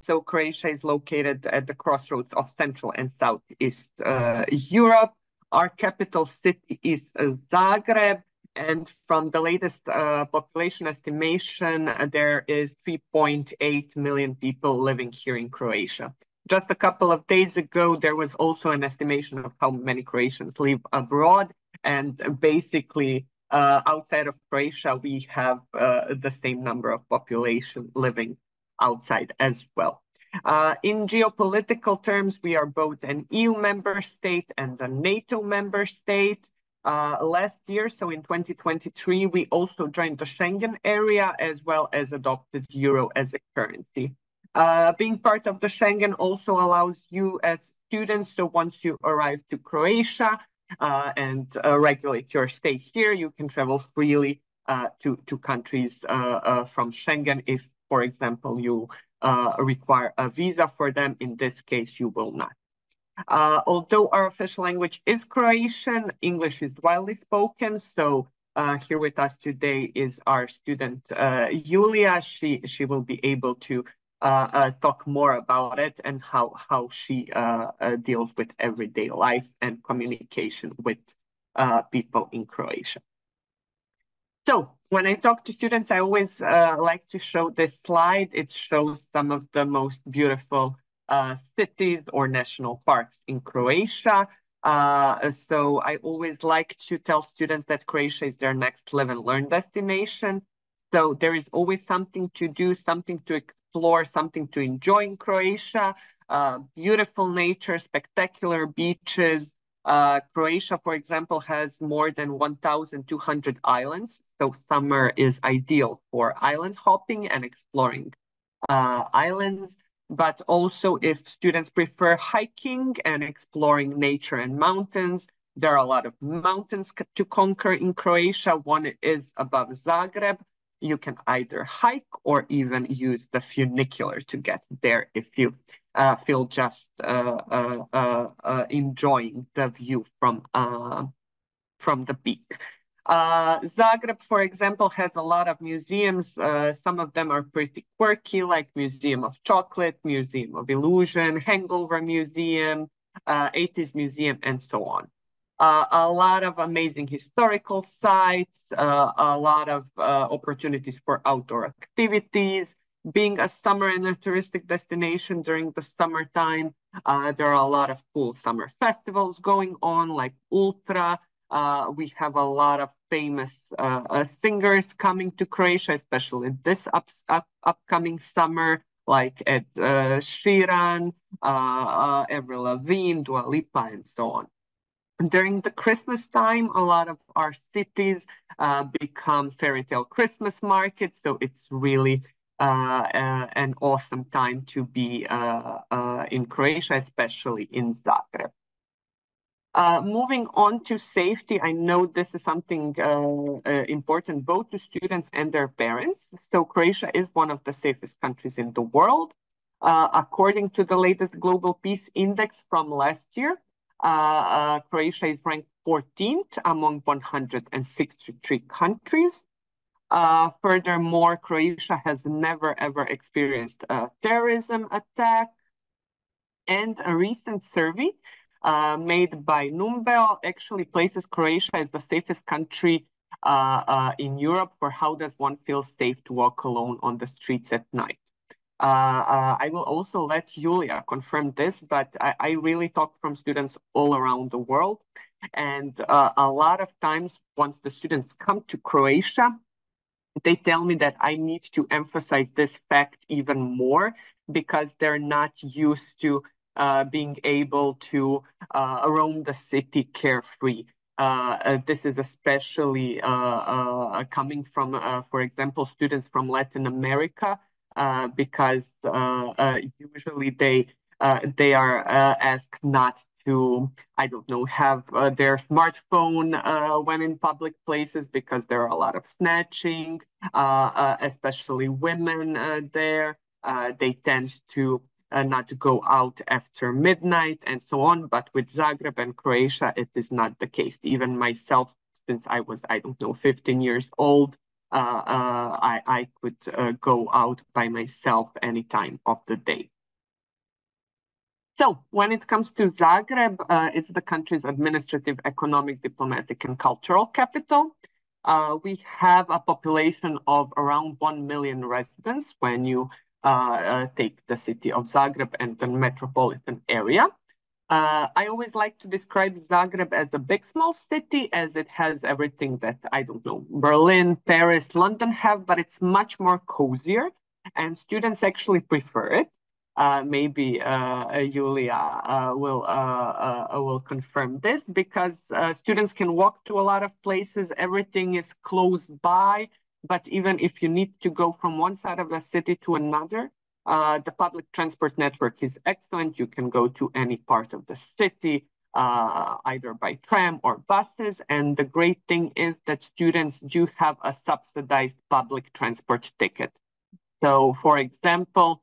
So Croatia is located at the crossroads of Central and Southeast Europe. Our capital city is Zagreb. And from the latest population estimation, there is 3.8 million people living here in Croatia. Just a couple of days ago, there was also an estimation of how many Croatians live abroad. And basically, outside of Croatia, we have the same number of population living outside as well. In geopolitical terms, we are both an EU member state and a NATO member state. Last year, so in 2023, we also joined the Schengen area as well as adopted euro as a currency. Being part of the Schengen also allows you as students, so once you arrive to Croatia and regulate your stay here, you can travel freely to countries from Schengen if, for example, you require a visa for them. In this case, you will not. Although our official language is Croatian, English is widely spoken. So here with us today is our student, Julia. She will be able to talk more about it and how she deals with everyday life and communication with people in Croatia. So when I talk to students, I always like to show this slide. It shows some of the most beautiful cities or national parks in Croatia. So I always like to tell students that Croatia is their next live and learn destination. So there is always something to do, something to explore, something to enjoy in Croatia. Beautiful nature, spectacular beaches. Croatia, for example, has more than 1,200 islands. So summer is ideal for island hopping and exploring islands. But also if students prefer hiking and exploring nature and mountains, there are a lot of mountains to conquer in Croatia. One is above Zagreb. You can either hike or even use the funicular to get there if you feel just enjoying the view from the peak. Zagreb, for example, has a lot of museums. Some of them are pretty quirky, like Museum of Chocolate, Museum of Illusion, Hangover Museum, 80s Museum, and so on. A lot of amazing historical sites, a lot of opportunities for outdoor activities. Being a summer and a touristic destination during the summertime, there are a lot of cool summer festivals going on, like Ultra. We have a lot of famous singers coming to Croatia, especially this upcoming summer, like Ed Sheeran, Avril Lavigne, Dua Lipa, and so on. During the Christmas time, a lot of our cities become fairy tale Christmas markets, so it's really an awesome time to be in Croatia, especially in Zagreb. Moving on to safety, I know this is something important both to students and their parents. So Croatia is one of the safest countries in the world. According to the latest Global Peace Index from last year, Croatia is ranked 14th among 163 countries. Furthermore, Croatia has never ever experienced a terrorism attack. And a recent survey made by Numbeo actually places Croatia as the safest country in Europe for how does one feel safe to walk alone on the streets at night. I will also let Julia confirm this, but I really talk from students all around the world. And a lot of times, once the students come to Croatia, they tell me that I need to emphasize this fact even more because they're not used to being able to roam the city carefree. This is especially coming from, for example, students from Latin America, because usually they are asked not to, I don't know, have their smartphone when in public places because there are a lot of snatching, especially women there. They tend to not to go out after midnight and so on. But with Zagreb and Croatia, it is not the case. Even myself, since I was, I don't know, 15 years old, I could go out by myself any time of the day. So when it comes to Zagreb, it's the country's administrative, economic, diplomatic, and cultural capital. We have a population of around 1 million residents when you take the city of Zagreb and the metropolitan area. I always like to describe Zagreb as a big, small city, as it has everything that, I don't know, Berlin, Paris, London have, but it's much more cozier, and students actually prefer it. Maybe Julia will confirm this, because students can walk to a lot of places. Everything is close by, but even if you need to go from one side of the city to another, the public transport network is excellent. You can go to any part of the city, either by tram or buses. And the great thing is that students do have a subsidized public transport ticket. So, for example,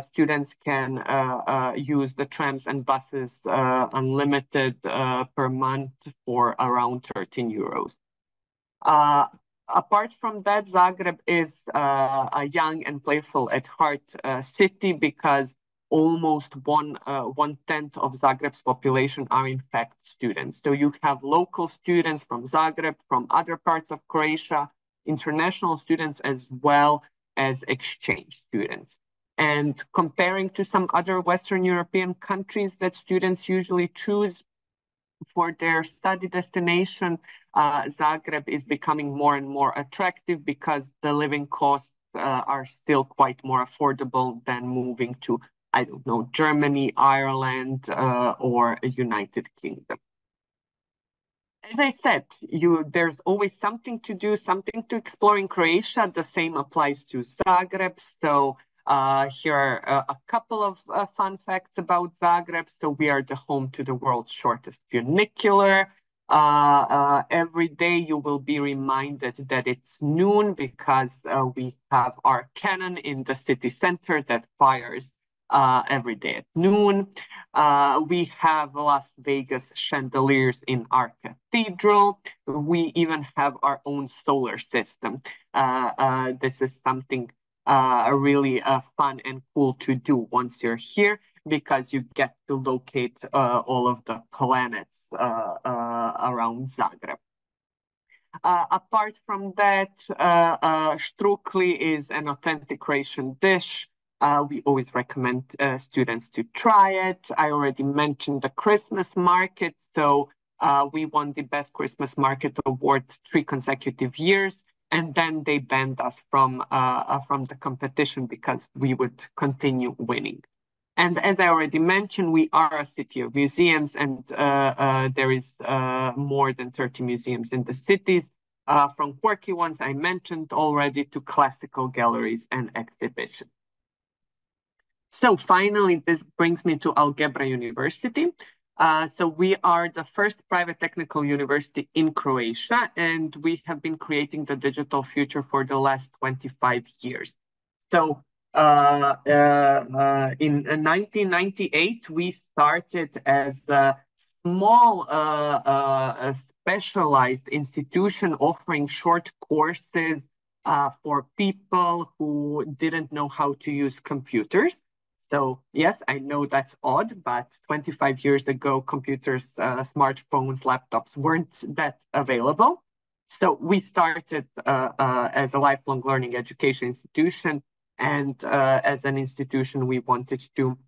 students can use the trams and buses unlimited per month for around 13 euros. Apart from that, Zagreb is a young and playful at heart city, because almost one-tenth of Zagreb's population are in fact students. So you have local students from Zagreb, from other parts of Croatia, international students, as well as exchange students. And comparing to some other Western European countries that students usually choose for their study destination, Zagreb is becoming more and more attractive, because the living costs are still quite more affordable than moving to, I don't know, Germany, Ireland, or United Kingdom. As I said, there's always something to do, something to explore in Croatia. The same applies to Zagreb. So here are a couple of fun facts about Zagreb. So we are the home to the world's shortest funicular. Every day you will be reminded that it's noon, because we have our cannon in the city center that fires every day at noon. We have Las Vegas chandeliers in our cathedral. We even have our own solar system. This is something really fun and cool to do once you're here, because you get to locate all of the planets around Zagreb. Apart from that, štrukli is an authentic Croatian dish. We always recommend students to try it. I already mentioned the Christmas market. So we won the Best Christmas Market Award 3 consecutive years. And then they banned us from the competition, because we would continue winning. And as I already mentioned, we are a city of museums, and there is more than 30 museums in the cities, from quirky ones I mentioned already to classical galleries and exhibitions. So finally, this brings me to Algebra University. So we are the first private technical university in Croatia, and we have been creating the digital future for the last 25 years. So in 1998, we started as a small specialized institution offering short courses for people who didn't know how to use computers. So yes, I know that's odd, but 25 years ago, computers, smartphones, laptops weren't that available. So we started as a lifelong learning education institution, and as an institution, we wanted to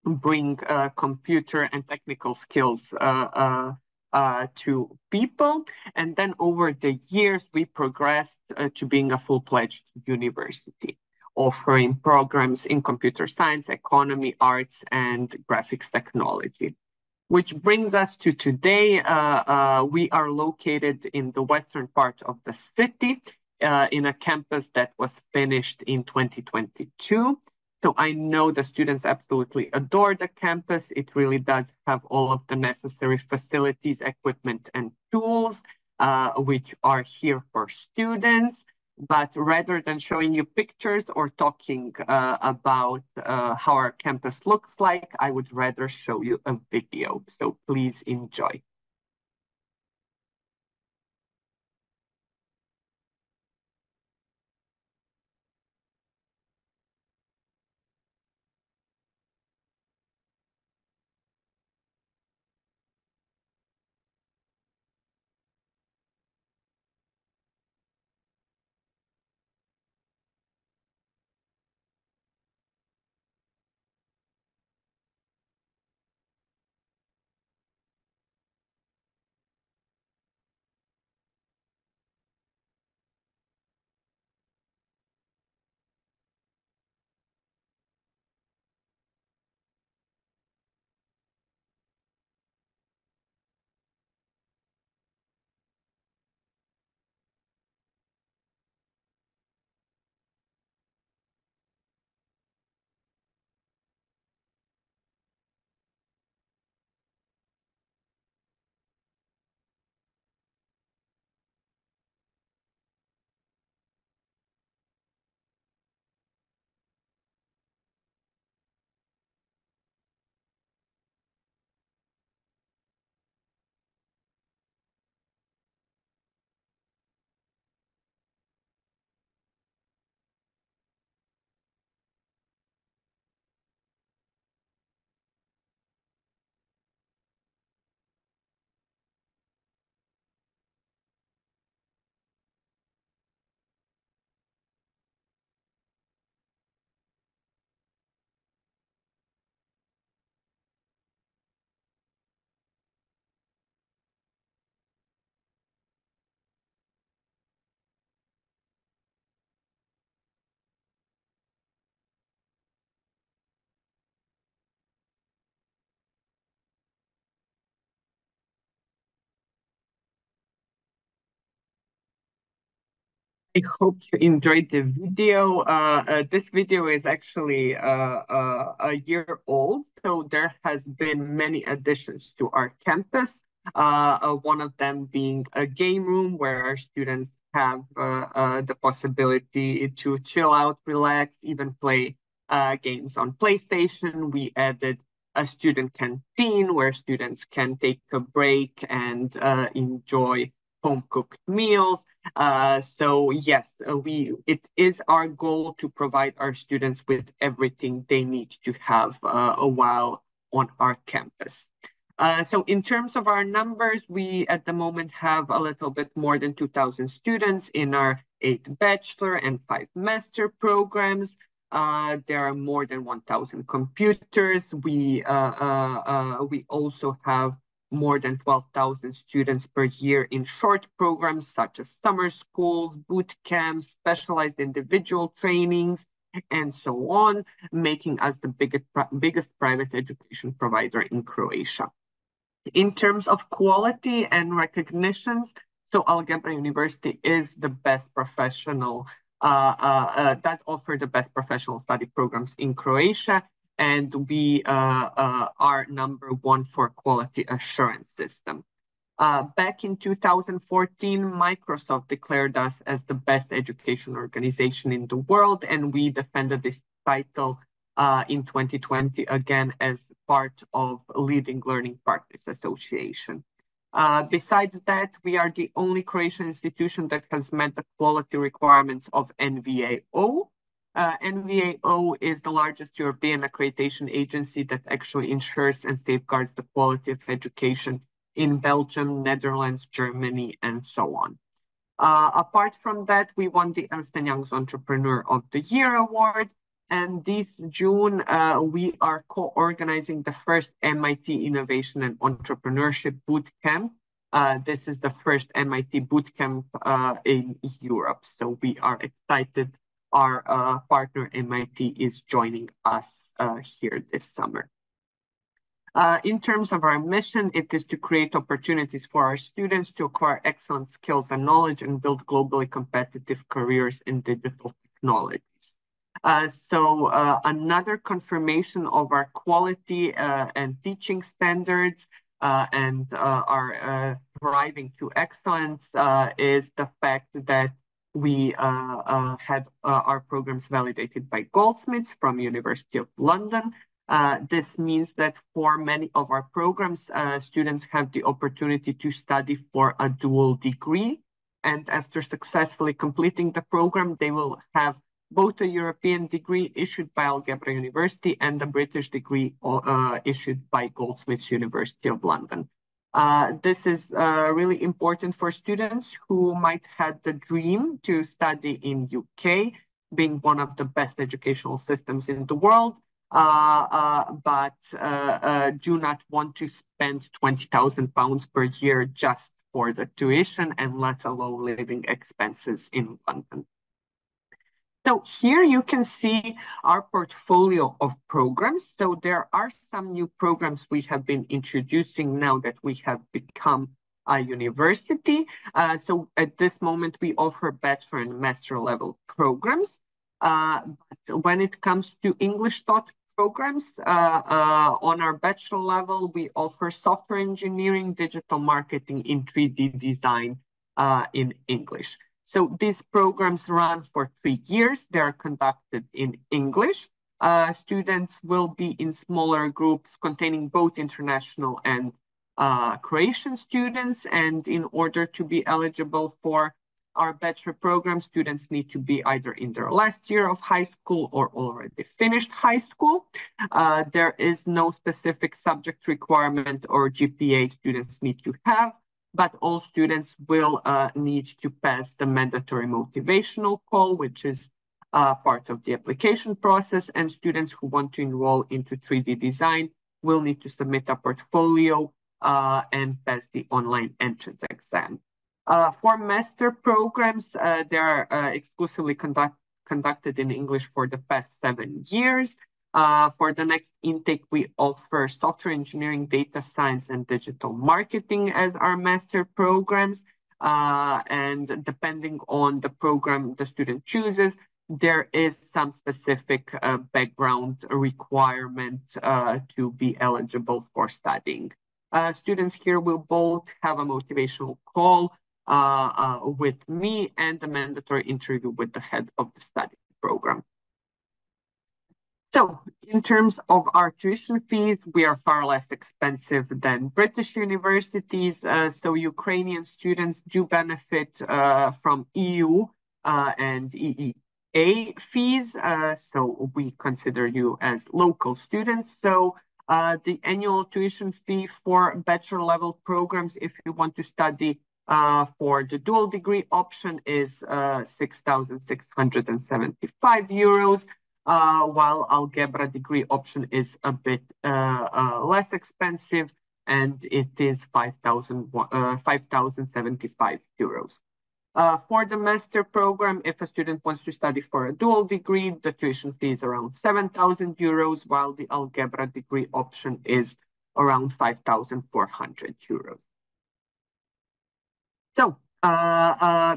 bring computer and technical skills to people. And then over the years, we progressed to being a full-fledged university, offering programs in computer science, economy, arts, and graphics technology. Which brings us to today. We are located in the western part of the city, in a campus that was finished in 2022. So I know the students absolutely adore the campus. It really does have all of the necessary facilities, equipment, and tools, which are here for students. But rather than showing you pictures or talking about how our campus looks like, I would rather show you a video. So please enjoy. I hope you enjoyed the video. This video is actually a year old, so there has been many additions to our campus. One of them being a game room where our students have the possibility to chill out, relax, even play games on PlayStation. We added a student canteen where students can take a break and enjoy home-cooked meals. So yes, it is our goal to provide our students with everything they need to have a while on our campus. So in terms of our numbers, we at the moment have a little bit more than 2,000 students in our 8 bachelor and 5 master programs. There are more than 1,000 computers. We also have more than 12,000 students per year in short programs such as summer schools, boot camps, specialized individual trainings, and so on, making us the biggest private education provider in Croatia. In terms of quality and recognitions, so Algebra University is the best professional, does offer the best professional study programs in Croatia, and we are #1 for quality assurance system. Back in 2014, Microsoft declared us as the best education organization in the world, and we defended this title in 2020 again as part of Leading Learning Partners Association. Besides that, we are the only Croatian institution that has met the quality requirements of NVAO. NVAO is the largest European accreditation agency that actually ensures and safeguards the quality of education in Belgium, Netherlands, Germany, and so on. Apart from that, we won the Ernst & Young's Entrepreneur of the Year award. And this June, we are co-organizing the first MIT Innovation and Entrepreneurship Bootcamp. This is the first MIT Bootcamp in Europe. So we are excited. Our partner MIT is joining us here this summer. In terms of our mission, it is to create opportunities for our students to acquire excellent skills and knowledge and build globally competitive careers in digital technologies. So another confirmation of our quality and teaching standards and our thriving to excellence is the fact that we had our programs validated by Goldsmiths from University of London. This means that for many of our programs, students have the opportunity to study for a dual degree. And after successfully completing the program, they will have both a European degree issued by Algebra University and a British degree issued by Goldsmiths University of London. This is really important for students who might have the dream to study in UK, being one of the best educational systems in the world, but do not want to spend £20,000 per year just for the tuition and let alone living expenses in London. So here you can see our portfolio of programs. So there are some new programs we have been introducing now that we have become a university. So at this moment, we offer bachelor and master level programs. But when it comes to English taught programs, on our bachelor level, we offer software engineering, digital marketing in 3D design in English. So these programs run for 3 years. They are conducted in English. Students will be in smaller groups containing both international and Croatian students. And in order to be eligible for our bachelor program, students need to be either in their last year of high school or already finished high school. There is no specific subject requirement or GPA students need to have, but all students will need to pass the mandatory motivational call, which is part of the application process. And students who want to enroll into 3D design will need to submit a portfolio and pass the online entrance exam. For master programs, they are exclusively conducted in English for the past 7 years. For the next intake, we offer software engineering, data science, and digital marketing as our master programs. and depending on the program the student chooses, there is some specific background requirement to be eligible for studying. Students here will both have a motivational call with me and a mandatory interview with the head of the study program. So in terms of our tuition fees, we are far less expensive than British universities. So Ukrainian students do benefit from EU and EEA fees. So we consider you as local students. So the annual tuition fee for bachelor level programs, if you want to study for the dual degree option, is 6,675 euros. While Algebra degree option is a bit less expensive, and it is 5,075 euros. For the master program, if a student wants to study for a dual degree, the tuition fee is around 7,000 euros, while the Algebra degree option is around 5,400 euros. So,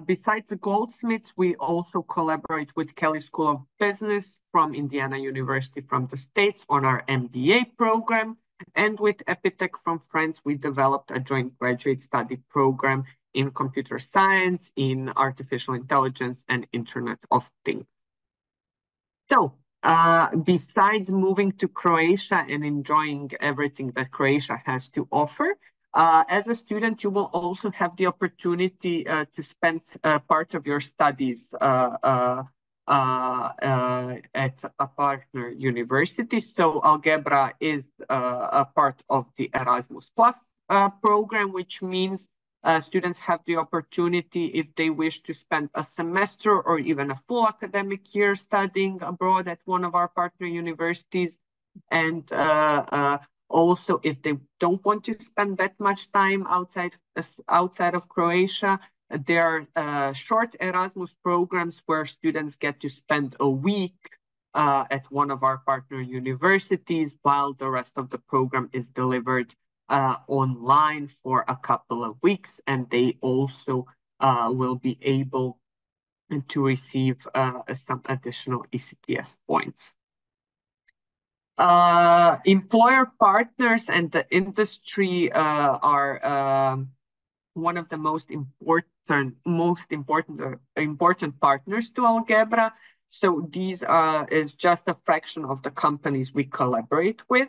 besides the Goldsmiths, we also collaborate with Kelley School of Business from Indiana University from the States on our MBA program. And with Epitech from France, we developed a joint graduate study program in computer science, in artificial intelligence, and Internet of Things. So, besides moving to Croatia and enjoying everything that Croatia has to offer, as a student, you will also have the opportunity to spend part of your studies at a partner university. So Algebra is a part of the Erasmus Plus program, which means students have the opportunity, if they wish, to spend a semester or even a full academic year studying abroad at one of our partner universities. And also, if they don't want to spend that much time outside of Croatia, there are short Erasmus programs where students get to spend a week at one of our partner universities, while the rest of the program is delivered online for a couple of weeks, and they also will be able to receive some additional ECTS points. Employer partners and the industry are one of the most important partners to Algebra. So these is just a fraction of the companies we collaborate with.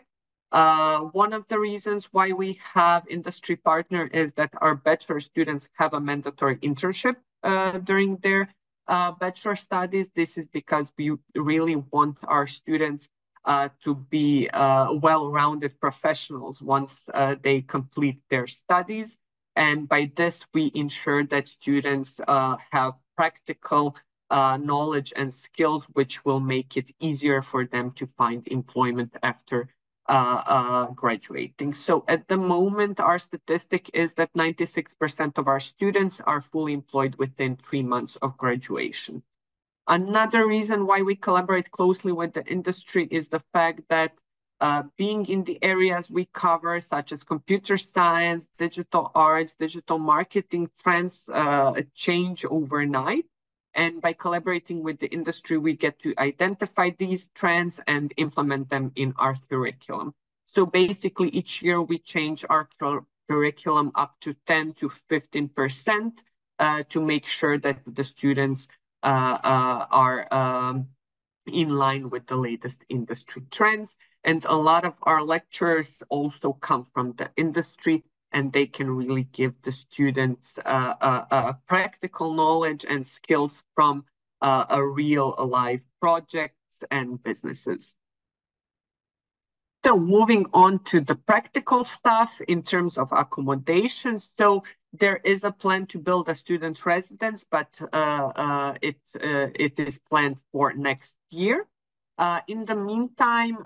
One of the reasons why we have industry partner is that our bachelor students have a mandatory internship during their bachelor studies. This is because we really want our students to be well-rounded professionals once they complete their studies. And by this, we ensure that students have practical knowledge and skills, which will make it easier for them to find employment after graduating. So at the moment, our statistic is that 96% of our students are fully employed within 3 months of graduation. Another reason why we collaborate closely with the industry is the fact that being in the areas we cover, such as computer science, digital arts, digital marketing, trends change overnight. And by collaborating with the industry, we get to identify these trends and implement them in our curriculum. So basically, each year we change our curriculum up to 10 to 15% to make sure that the students are in line with the latest industry trends. And a lot of our lectures also come from the industry, and they can really give the students practical knowledge and skills from a real life projects and businesses. So moving on to the practical stuff in terms of accommodation. So there is a plan to build a student residence, but it is planned for next year. In the meantime,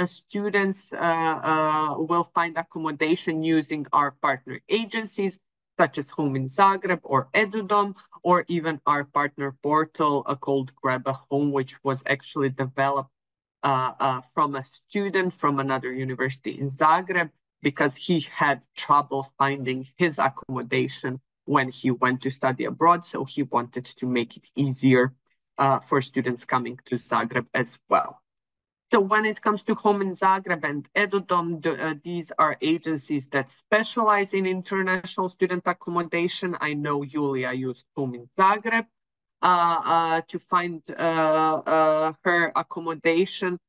students will find accommodation using our partner agencies, such as Home in Zagreb or Edudom, or even our partner portal called Grab a Home, which was actually developed from a student from another university in Zagreb, because he had trouble finding his accommodation when he went to study abroad, so he wanted to make it easier for students coming to Zagreb as well. So when it comes to Home in Zagreb and Edudom, these are agencies that specialize in international student accommodation. I know Julia used Home in Zagreb to find her accommodation.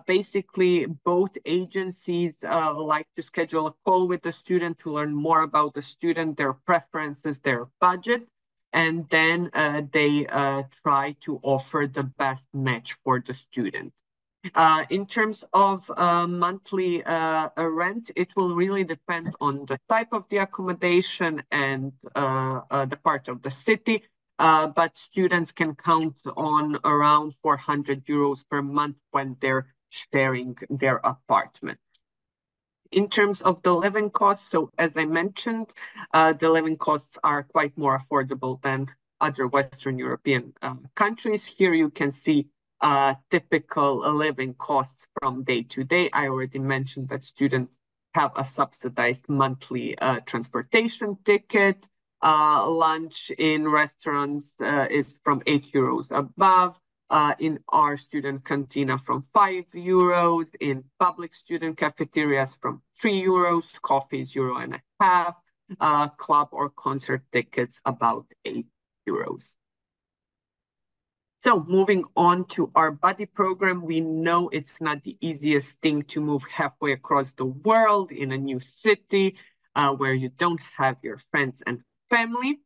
Basically, both agencies like to schedule a call with the student to learn more about the student, their preferences, their budget, and then they try to offer the best match for the student. In terms of monthly rent, it will really depend on the type of the accommodation and the part of the city, but students can count on around 400 euros per month when they're sharing their apartment. In terms of the living costs, so as I mentioned, the living costs are quite more affordable than other Western European countries. Here you can see typical living costs from day to day. I already mentioned that students have a subsidized monthly transportation ticket. Lunch in restaurants is from 8 euros above. In our student cantina from 5 euros. In public student cafeterias from 3 euros. Coffee is €1.50. Club or concert tickets about 8 euros. So moving on to our buddy program, we know it's not the easiest thing to move halfway across the world in a new city where you don't have your friends and family.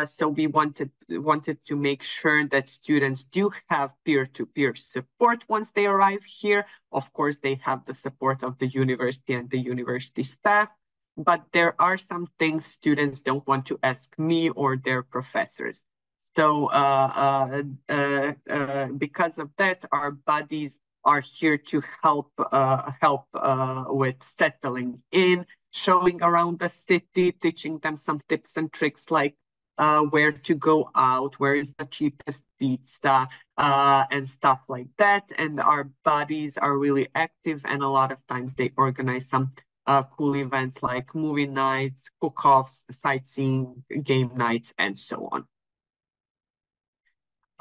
So we wanted to make sure that students do have peer-to-peer support once they arrive here. Of course, they have the support of the university and the university staff, but there are some things students don't want to ask me or their professors. So because of that, our buddies are here to help with settling in, showing around the city, teaching them some tips and tricks like where to go out, where is the cheapest pizza, and stuff like that. And our buddies are really active, and a lot of times they organize some cool events like movie nights, cook-offs, sightseeing, game nights, and so on.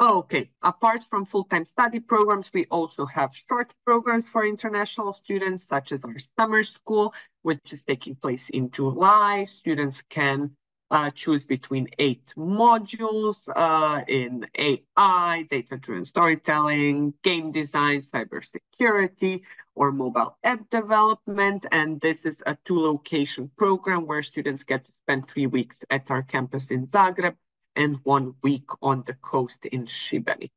Okay, apart from full-time study programs, we also have short programs for international students, such as our summer school, which is taking place in July. Students can choose between 8 modules in AI, data-driven storytelling, game design, cybersecurity, or mobile app development. And this is a 2-location program where students get to spend 3 weeks at our campus in Zagreb and 1 week on the coast in Šibenik.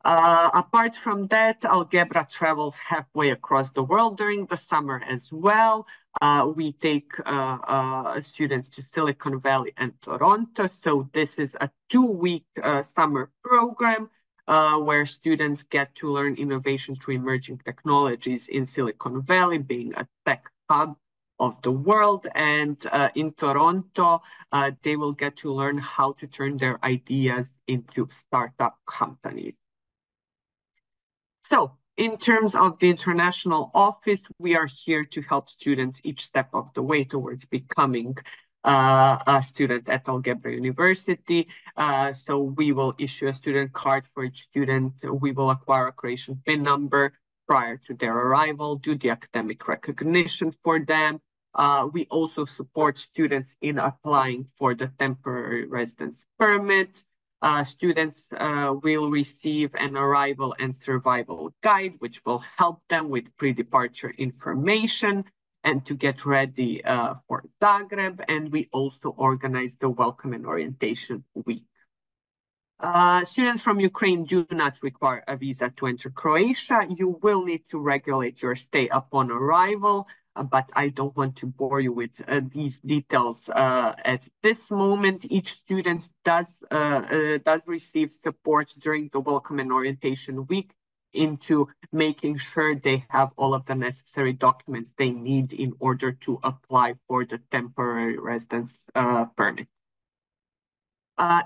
Apart from that, Algebra travels halfway across the world during the summer as well. We take students to Silicon Valley and Toronto. So this is a 2-week summer program where students get to learn innovation through emerging technologies in Silicon Valley, being a tech hub of the world. And in Toronto, they will get to learn how to turn their ideas into startup companies. So in terms of the international office, we are here to help students each step of the way towards becoming a student at Algebra University. So we will issue a student card for each student. We will acquire a Croatian PIN number prior to their arrival, do the academic recognition for them. We also support students in applying for the temporary residence permit. Students will receive an arrival and survival guide, which will help them with pre-departure information and to get ready for Zagreb. And we also organize the Welcome and Orientation Week. Students from Ukraine do not require a visa to enter Croatia. You will need to regulate your stay upon arrival, but I don't want to bore you with these details at this moment. Each student does receive support during the Welcome and Orientation Week into making sure they have all of the necessary documents they need in order to apply for the temporary residence permit.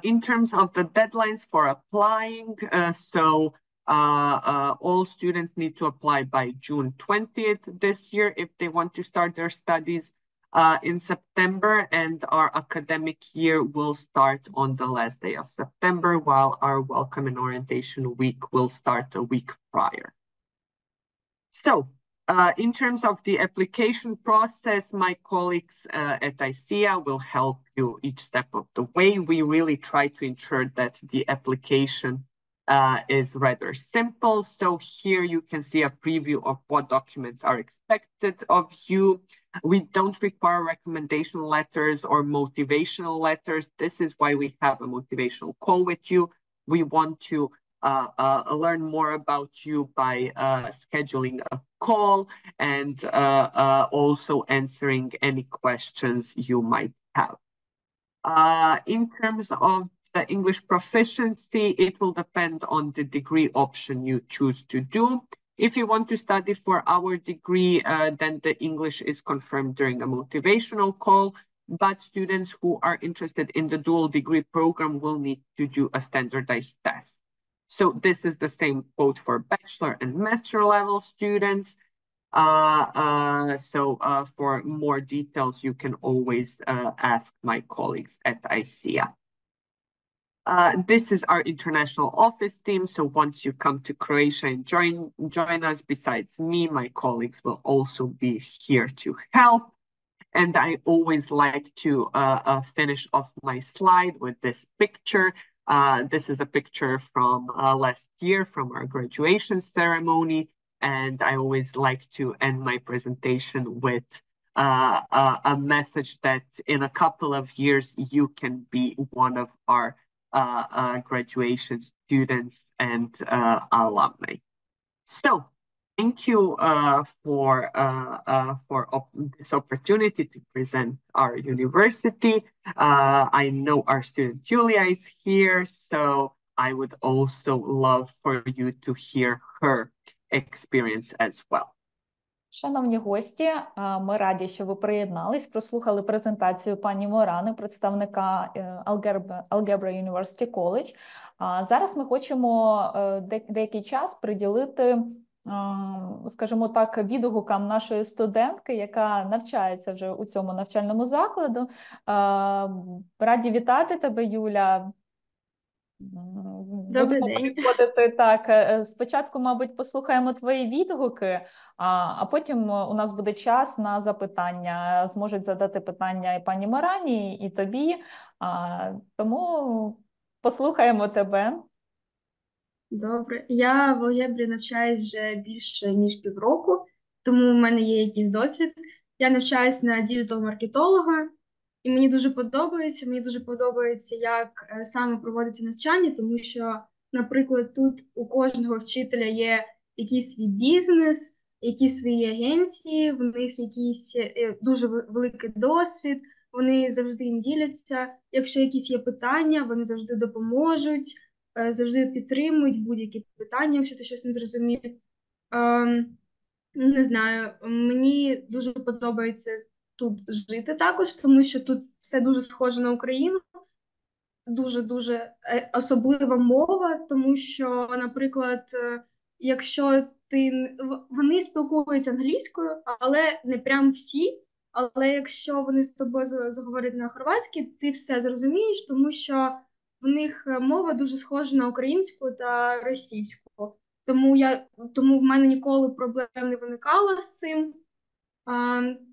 In terms of the deadlines for applying, all students need to apply by June 20th this year if they want to start their studies in September, and our academic year will start on the last day of September, while our welcome and orientation week will start a week prior. So, in terms of the application process, my colleagues at ICEA will help you each step of the way. We really try to ensure that the application is rather simple. So here you can see a preview of what documents are expected of you. We don't require recommendation letters or motivational letters. This is why we have a motivational call with you. We want to learn more about you by scheduling a call and also answering any questions you might have. In terms of the English proficiency, it will depend on the degree option you choose to do. If you want to study for our degree, then the English is confirmed during a motivational call, but students who are interested in the dual degree program will need to do a standardized test. So this is the same both for bachelor and master level students. For more details, you can always ask my colleagues at ICEA. This is our international office team. So once you come to Croatia and join us, besides me, my colleagues will also be here to help. And I always like to finish off my slide with this picture. This is a picture from last year from our graduation ceremony. And I always like to end my presentation with a message that in a couple of years, you can be one of our graduation students and alumni. So thank you for this opportunity to present our university. I know our student Julia is here, so I would also love for you to hear her experience as well. Шановні гості, ми раді, що ви приєднались, прослухали презентацію пані Морани, представника Algebra University College. Зараз ми хочемо деякий час приділити, скажімо так, відгукам нашої студентки, яка навчається вже у цьому навчальному закладу. Раді вітати тебе, Юля. Добрий день. Так, спочатку, мабуть, послухаємо твої відгуки, а потім у нас буде час на запитання. Зможуть задати питання і пані Морані, і тобі. Тому послухаємо тебе. Добре. Я в Алгебрі навчаюсь вже більше, ніж півроку, тому в мене є якийсь досвід. Я навчаюсь на діджитал-маркетолога, і мені дуже подобається. Мені дуже подобається, як саме проводиться навчання, тому що, наприклад, тут у кожного вчителя є якийсь свій бізнес, якісь свої агенції, в них якийсь дуже великий досвід, вони завжди їм діляться. Якщо якісь є питання, вони завжди допоможуть, завжди підтримують будь-які питання, якщо ти щось не зрозумів. Не знаю, мені дуже подобається тут жити також, тому що тут все дуже схоже на Україну, дуже-дуже особлива мова, тому що, наприклад, якщо вони спілкуються англійською, але не прям всі, але якщо вони з тобою заговорять на хорватській, ти все зрозумієш, тому в них мова дуже схожа на українську та російську. Тому в мене ніколи проблем не виникало з цим.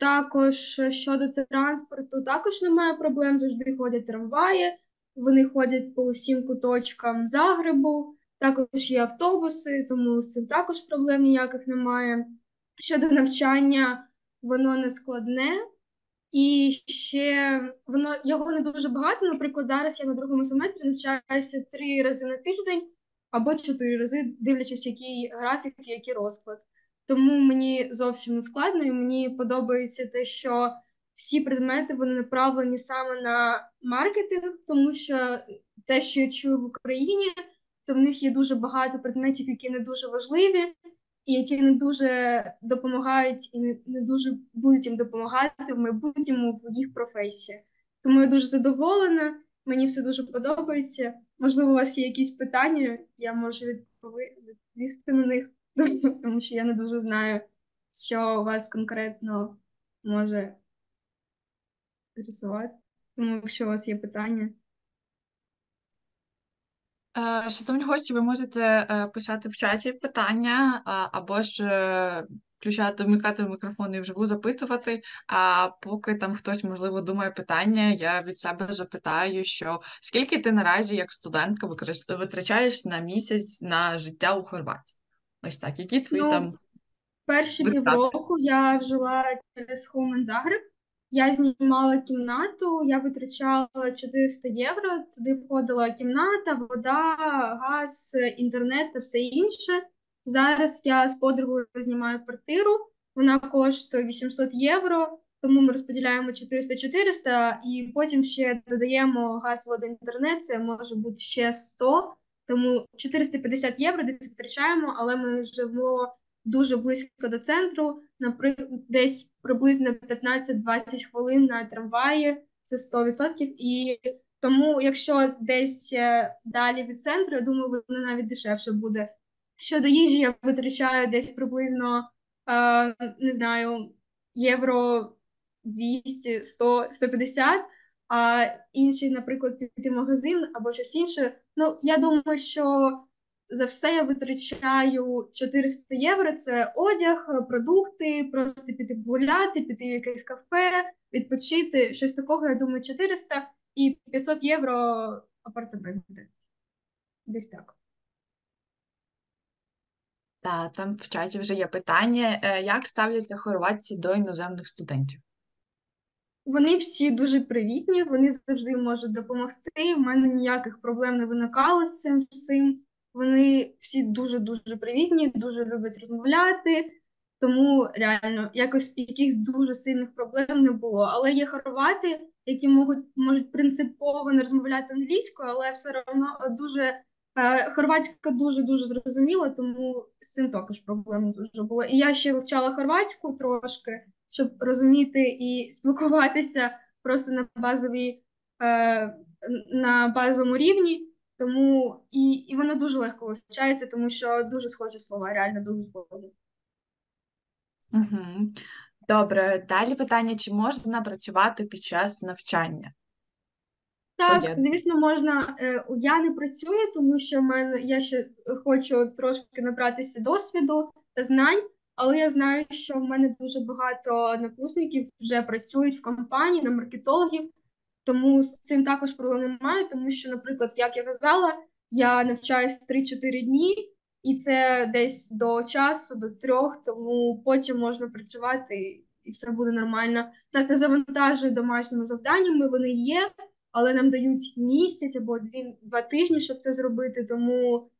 Також щодо транспорту, також немає проблем, завжди ходять трамваї, вони ходять по усім куточкам Загребу, також є автобуси, тому з цим також проблем ніяких немає. Щодо навчання, воно не складне, і ще його не дуже багато. Наприклад, зараз я на другому семестрі навчаюся 3 рази на тиждень або 4 рази, дивлячись, який графік і який розклад. Тому мені зовсім не складно, і мені подобається те, що всі предмети вони направлені саме на маркетинг, тому що те, що я чую в Україні, то в них є дуже багато предметів, які не дуже важливі, і які не дуже допомагають, і не дуже будуть їм допомагати в майбутньому в їх професії. Тому я дуже задоволена, мені все дуже подобається. Можливо, у вас є якісь питання, я можу відповісти на них, тому що я не дуже знаю, що у вас конкретно може рисувати. Тому, якщо у вас є питання. Шановні гості, ви можете писати в чаті питання або ж вмикати мікрофон і вживу запитувати. А поки там хтось, можливо, думає питання, я від себе запитаю, що скільки ти наразі як студентка витрачаєш на місяць на життя у Хорватії? Ось так, які твої там Перші витрати? півроку я жила через Home Загреб. Я знімала кімнату, я витрачала 400 євро, туди входила кімната, вода, газ, інтернет та все інше. Зараз я з подругою знімаю квартиру, вона коштує 800 євро, тому ми розподіляємо 400-400 і потім ще додаємо газ, воду, інтернет, це може бути ще 100, тому 450 євро десь витрачаємо, але ми живемо дуже близько до центру, десь приблизно 15-20 хвилин на трамваї, це 100%. І тому, якщо десь далі від центру, я думаю, воно навіть дешевше буде. Щодо їжі, я витрачаю десь приблизно, не знаю, євро 200, 100, 150, а інший, наприклад, піти в магазин або щось інше. Ну, я думаю, що за все я витрачаю 400 євро, це одяг, продукти, просто піти погуляти, піти в якесь кафе, відпочити, щось такого, я думаю, 400 і 500 євро апартаменти. Десь так. Так, там в чаті вже є питання. Як ставляться хорватці до іноземних студентів? Вони всі дуже привітні, вони завжди можуть допомогти, в мене ніяких проблем не виникало з цим всім. Вони всі дуже-дуже привітні, дуже люблять розмовляти, тому реально якихось дуже сильних проблем не було. Але є хорвати, які можуть принципово не розмовляти англійською, але все одно хорватська дуже-дуже зрозуміла, тому з цим також проблем не дуже було. І я ще вивчала хорватську трошки, щоб розуміти і спілкуватися просто на базовому рівні. Тому і воно дуже легко вивчається, тому що дуже схожі слова, реально дуже схожі. Угу. Добре, далі питання, чи можна працювати під час навчання? Так, звісно, можна. Я не працюю, тому що я ще хочу трошки набратися досвіду та знань, але я знаю, що в мене дуже багато однокурсників вже працюють в компанії на маркетологів, тому з цим також проблем немає, тому що, наприклад, як я казала, я навчаюсь 3-4 дні, і це десь до часу, до 3, тому потім можна працювати і все буде нормально. Нас не завантажують домашніми завданнями, вони є, але нам дають місяць або 2 тижні, щоб це зробити, тому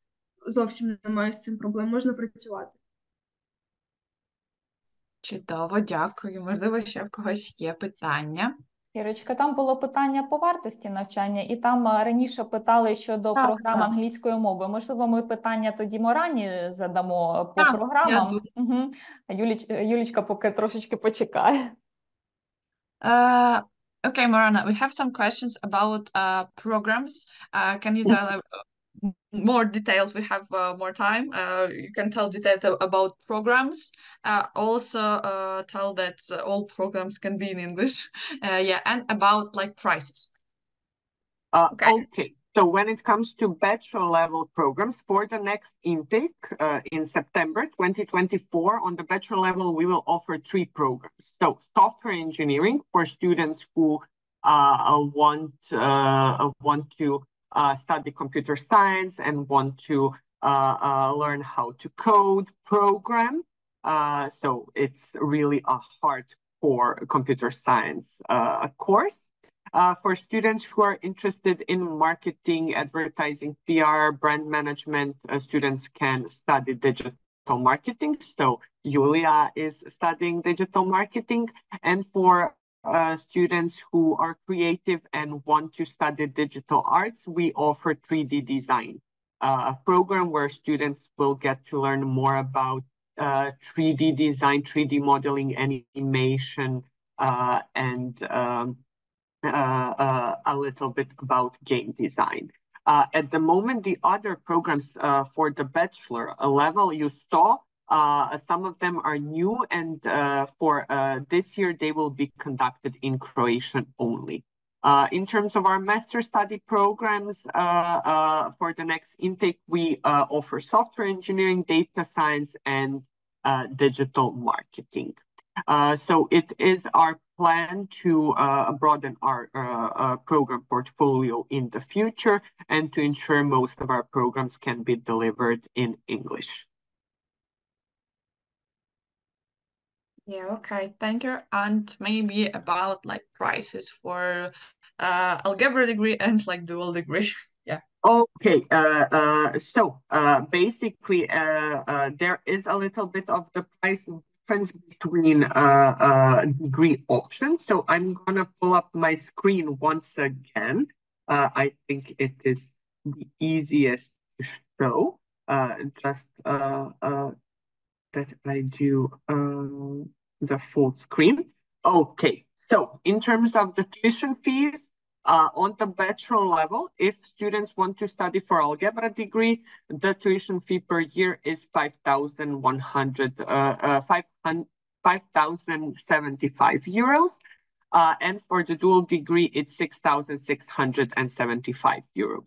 зовсім немає з цим проблем, можна працювати. Чудово, дякую. Можливо, ще в когось є питання. Ірочка, там було питання по вартості навчання, і там раніше питали щодо програм англійської мови. Можливо, ми питання тоді Морані задамо по програмам. Угу. Юлічка поки трошечки почекає. Okay, Morana, we have some questions about programs. Can you tell more details? We have more time. You can tell details about programs. Also, tell that all programs can be in English. Yeah, and about like prices. Okay. So when it comes to bachelor level programs for the next intake in September 2024, on the bachelor level, we will offer 3 programs. So software engineering for students who want to study computer science and want to learn how to code, program. So it's really a hardcore computer science course. For students who are interested in marketing, advertising, PR, brand management, students can study digital marketing. So Julia is studying digital marketing. And for students who are creative and want to study digital arts, we offer 3D design, a program where students will get to learn more about 3D design, 3D modeling, animation, and a little bit about game design. At the moment, the other programs for the bachelor level you saw Some of them are new, and for this year, they will be conducted in Croatian only. In terms of our master study programs, for the next intake, we offer software engineering, data science, and digital marketing. So it is our plan to broaden our program portfolio in the future and to ensure most of our programs can be delivered in English. Yeah, okay, thank you. And maybe about like prices for algebra degree and like dual degree. Yeah. Okay, so basically, there is a little bit of the price difference between degree options. So I'm gonna pull up my screen once again. I think it is the easiest to show. Just that I do the full screen. Okay, so in terms of the tuition fees, on the bachelor level, if students want to study for algebra degree, the tuition fee per year is 5,075 euros. And for the dual degree, it's 6,675 euros.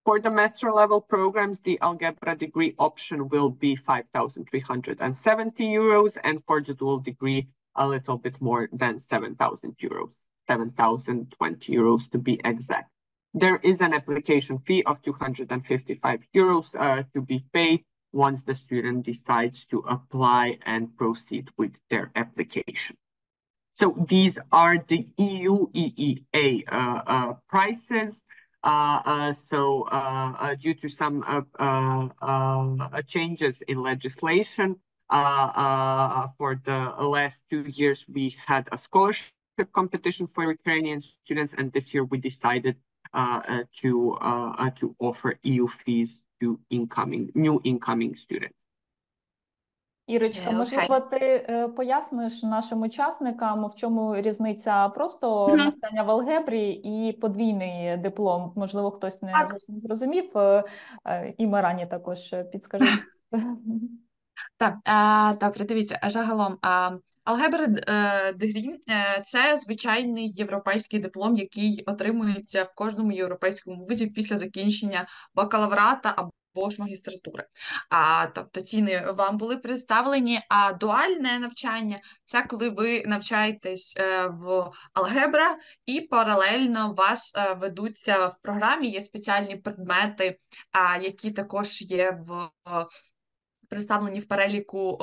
For the master level programs, the algebra degree option will be 5,370 euros, and for the dual degree, a little bit more than 7,000 euros, 7,020 euros to be exact. There is an application fee of 255 euros to be paid once the student decides to apply and proceed with their application. So these are the EU EEA prices. Due to some changes in legislation, for the last 2 years, we had a scholarship competition for Ukrainian students, and this year we decided to offer EU fees to new incoming students. Ірочка, Okay. можливо, ти поясниш нашим учасникам, в чому різниця просто навчання в алгебрі і подвійний диплом? Можливо, хтось не зовсім зрозумів, і Мирані також підскажи. Так, добре, дивіться, загалом, алгебра дегрі – це звичайний європейський диплом, який отримується в кожному європейському вузі після закінчення бакалаврата або ж магістратури. Тобто ціни вам були представлені, а дуальне навчання – це коли ви навчаєтесь в алгебра і паралельно у вас ведуться в програмі, є спеціальні предмети, які також є представлені в переліку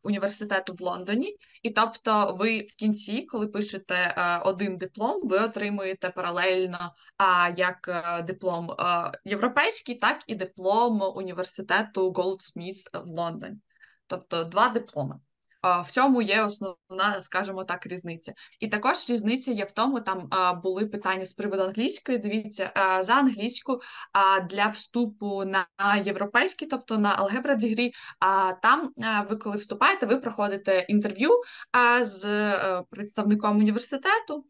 університету в Лондоні. І тобто ви в кінці, коли пишете один диплом, ви отримуєте паралельно як диплом європейський, так і диплом університету Goldsmiths в Лондоні. Тобто 2 дипломи. В цьому є основна, скажімо так, різниця. І також різниця є в тому, там були питання з приводу англійської. Дивіться, за англійську для вступу на європейський, тобто на алгебра дегрі, там ви коли вступаєте, ви проходите інтерв'ю з представником університету,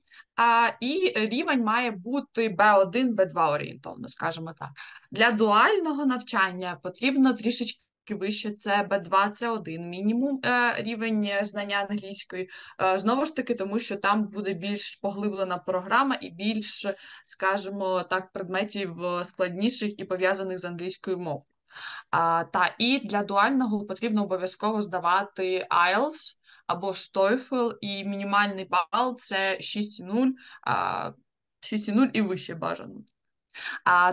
і рівень має бути B1, B2 орієнтовно, скажімо так. Для дуального навчання потрібно трішечки вище, це B2, C1 мінімум рівень знання англійської. Знову ж таки, тому що там буде більш поглиблена програма і більш, скажімо так, предметів складніших і пов'язаних з англійською мовою. І для дуального потрібно обов'язково здавати IELTS або ж TOEFL, і мінімальний бал – це 6,0, 6,0 і вище бажано.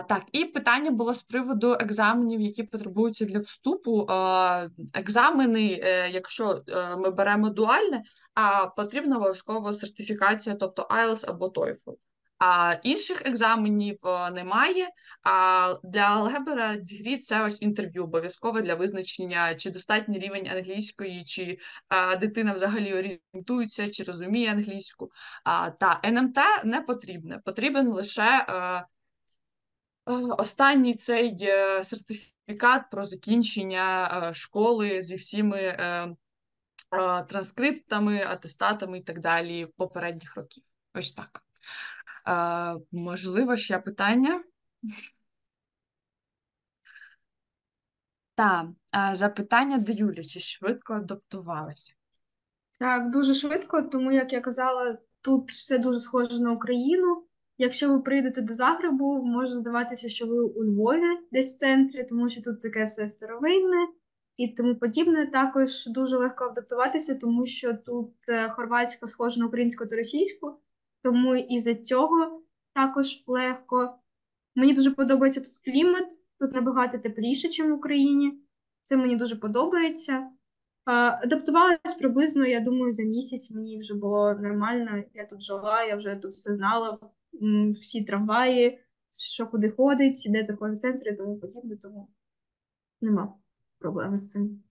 Так, і питання було з приводу екзаменів, які потребуються для вступу. Екзамени, якщо ми беремо дуальне, потрібна обов'язково сертифікація, тобто IELTS або TOEFL. Інших екзаменів немає. Для алгебра дегрі це ось інтерв'ю обов'язково для визначення, чи достатній рівень англійської, чи дитина взагалі орієнтується, чи розуміє англійську. Та НМТ не потрібне. Потрібен лише останній цей сертифікат про закінчення школи зі всіми транскриптами, атестатами і так далі попередніх років. Ось так. Можливо, ще питання? Та запитання до Юлі, чи швидко адаптувалися? Так, дуже швидко, тому, як я казала, тут все дуже схоже на Україну. Якщо ви прийдете до Загребу, може здаватися, що ви у Львові, десь в центрі, тому що тут таке все старовинне і тому подібне. Також дуже легко адаптуватися, тому що тут хорватська схожа на українську та російську, тому із-за цього також легко. Мені дуже подобається тут клімат, тут набагато тепліше, ніж в Україні. Це мені дуже подобається. Адаптувалась приблизно, я думаю, за місяць мені вже було нормально. Я тут жила, я вже тут все знала, всі трамваї, що куди ходить, де торгові центри і тому подібне, тому нема проблеми з цим.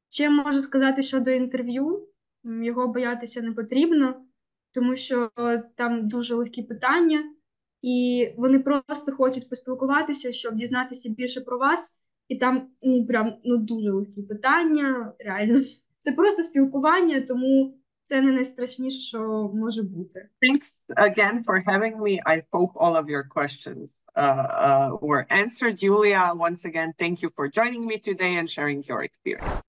Ще можу сказати щодо інтерв'ю, його боятися не потрібно, тому що там дуже легкі питання, і вони просто хочуть поспілкуватися, щоб дізнатися більше про вас. І там прям дуже легкі питання, реально. Це просто спілкування, тому це не найстрашніше, що може бути. Thanks again for having me. I hope all of your questions were answered. Julia, once again, thank you for joining me today and sharing your experience.